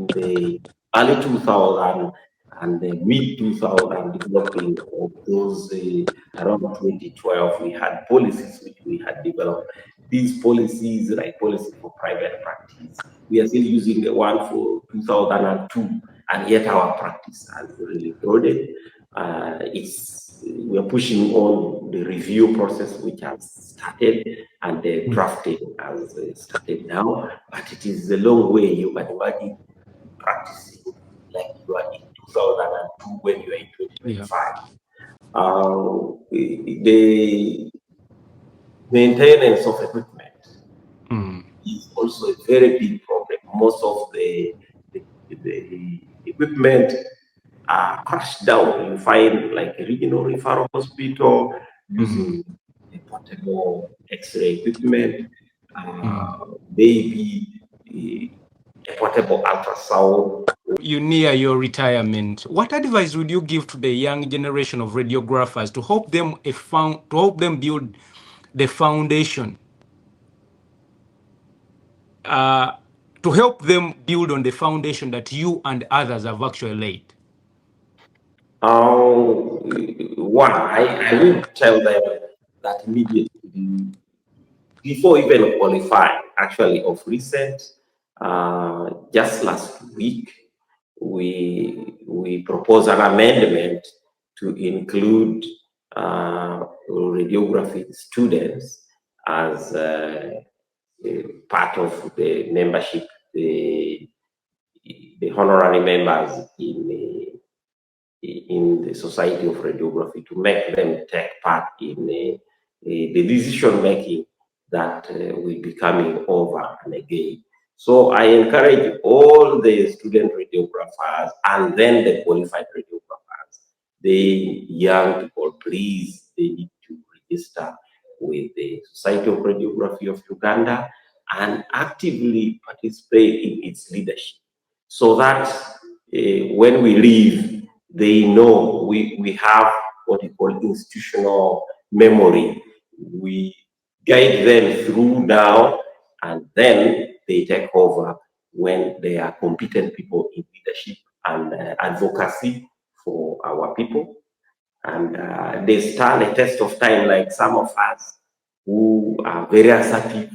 the early 2000 and the mid 2000 developing of those around 2012, we had policies which we had developed. These policies, like policy for private practice, we are still using the one for 2002, and yet our practice has really eroded. We are pushing on the review process which has started, and the drafting has started now, but it is a long way. You can imagine practicing like you are in 2002 when you are in 2025. The maintenance of equipment is also a very big problem. Most of the equipment are crushed down. You find like a regional referral hospital using a portable X-ray equipment, maybe a portable ultrasound. You near your retirement. What advice would you give to the young generation of radiographers to help them build the foundation? To help them build on the foundation that you and others have actually laid? One, I will tell them that immediately, before even qualifying, actually of recent, just last week, we proposed an amendment to include radiography students as part of the membership, the honorary members in the Society of Radiography, to make them take part in the decision making that will be coming over and again. So I encourage all the student radiographers and then the qualified radiographers, the young people, please, they need to register with the Society of Radiography of Uganda and actively participate in its leadership, so that when we leave, they know we have what we call institutional memory. We guide them through now, and then they take over when they are competent people in leadership and advocacy for our people. And they stand a test of time, like some of us who are very assertive,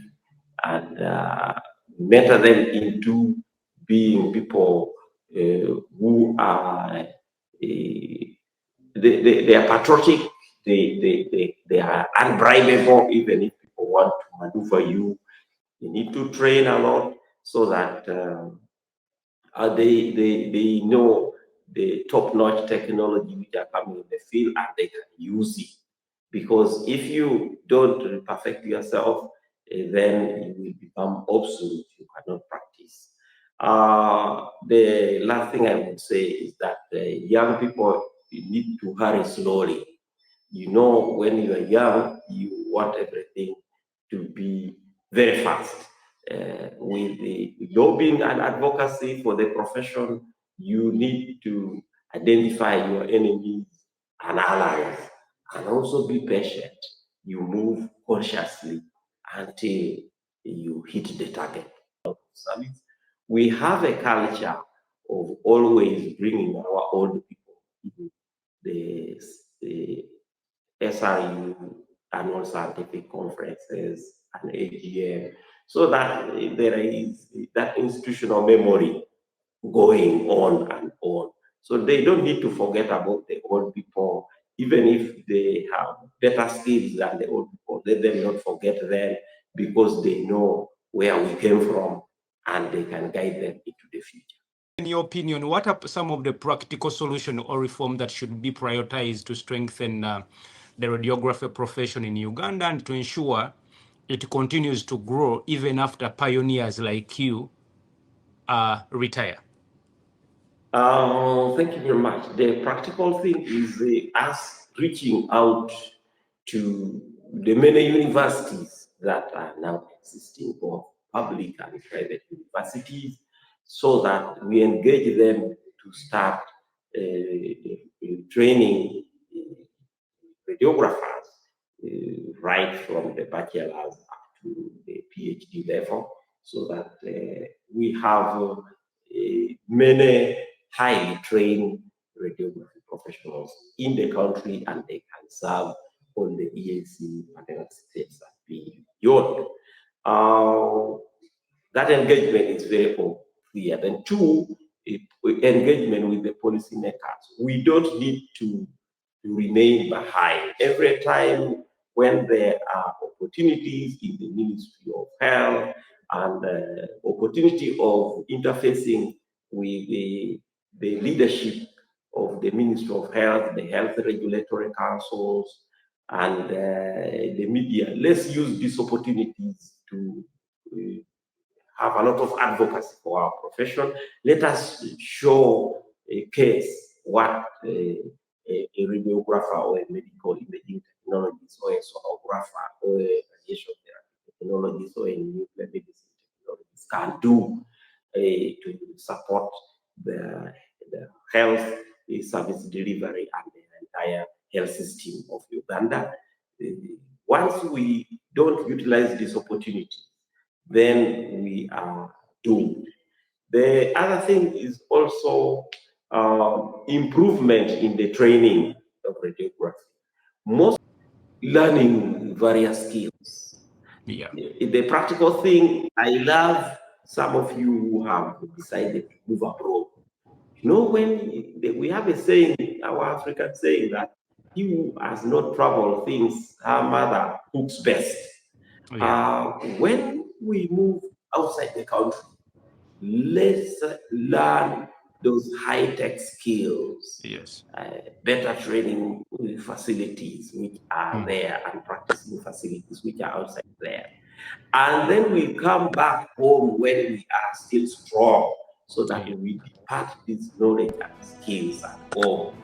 and mentor them into being people who are they are patriotic, they are unbribable. Even if people want to maneuver you, you need to train a lot so that they know the top-notch technology which are coming in the field and they can use it. Because if you don't perfect yourself, then you will become obsolete. You cannot practice. The last thing I would say is that young people need to hurry slowly. You know, when you are young, you want everything to be very fast. With the lobbying and advocacy for the profession, you need to identify your enemies and allies, and also be patient. You move consciously until you hit the target. We have a culture of always bringing our old people in the SRU annual scientific conferences and AGM, so that there is that institutional memory going on and on. So they don't need to forget about the old people, even if they have better skills than the old people. Let them not forget them, because they know where we came from and they can guide them into the future. In your opinion, what are some of the practical solutions or reform that should be prioritized to strengthen the radiography profession in Uganda and to ensure it continues to grow even after pioneers like you retire? Thank you very much. The practical thing is us reaching out to the many universities that are now existing, both public and private universities, so that we engage them to start training radiographers right from the bachelor's up to the PhD level, so that we have many highly trained radiography professionals in the country, and they can serve on the EAC and states and beyond. That engagement is very clear. Then two, engagement with the policymakers. We don't need to remain behind. Every time when there are opportunities in the Ministry of Health and opportunity of interfacing with the leadership of the Ministry of Health, the health regulatory councils, and the media, let's use these opportunities to have a lot of advocacy for our profession. Let us show a case what a radiographer or a medical imaging technologist or a sonographer or a radiation therapy technologist or a nuclear medicine technologist can do to support the health service delivery and the entire health system of Uganda. Once we don't utilize this opportunity, then we are doomed. The other thing is also improvement in the training of radiography. Most learning various skills. Yeah. The practical thing, I love some of you who have decided to move abroad. You know, when we have a saying, our African saying, that he who has not traveled thinks her mother cooks best. Yeah. When we move outside the country, let's learn those high-tech skills. Yes. Better training facilities which are there, and practicing facilities which are outside there. And then we come back home when we are still strong, so that we depart this knowledge and skills at home.